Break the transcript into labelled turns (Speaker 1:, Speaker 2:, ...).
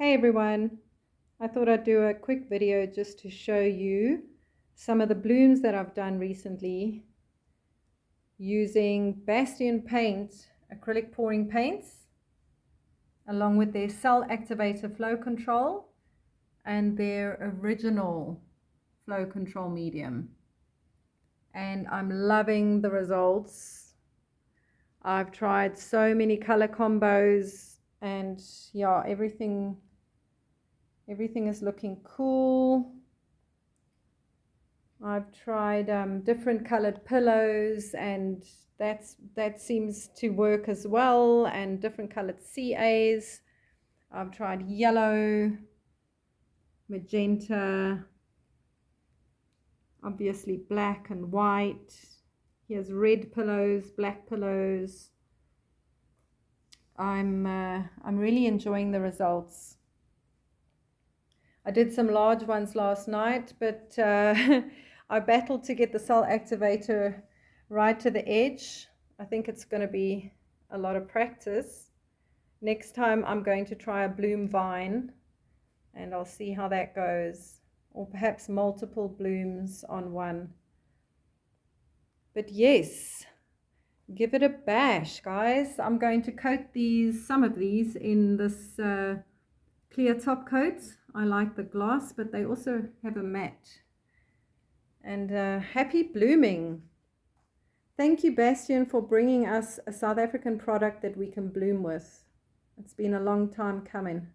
Speaker 1: Hey everyone, I thought I'd do a quick video just to show you some of the blooms that I've done recently using Bastion paint, acrylic pouring paints, along with their Cell Activator Flow Control and their original Flow Control medium. And I'm loving the results. I've tried so many color combos and yeah, everything is looking cool. I've tried different colored pillows, and that seems to work as well, and different colored CAs. I've tried yellow, magenta, obviously black and white. Here's red pillows, black pillows. I'm really enjoying the results. I did some large ones last night, but I battled to get the Cell Activator right to the edge. I think it's going to be a lot of practice. Next time I'm going to try a bloom vine, and I'll see how that goes, or perhaps multiple blooms on one. But yes, give it a bash, guys. I'm going to coat some of these in this clear top coat. I like the gloss, but they also have a matte. And happy blooming. Thank you, Bastion, for bringing us a South African product that we can bloom with. It's been a long time coming.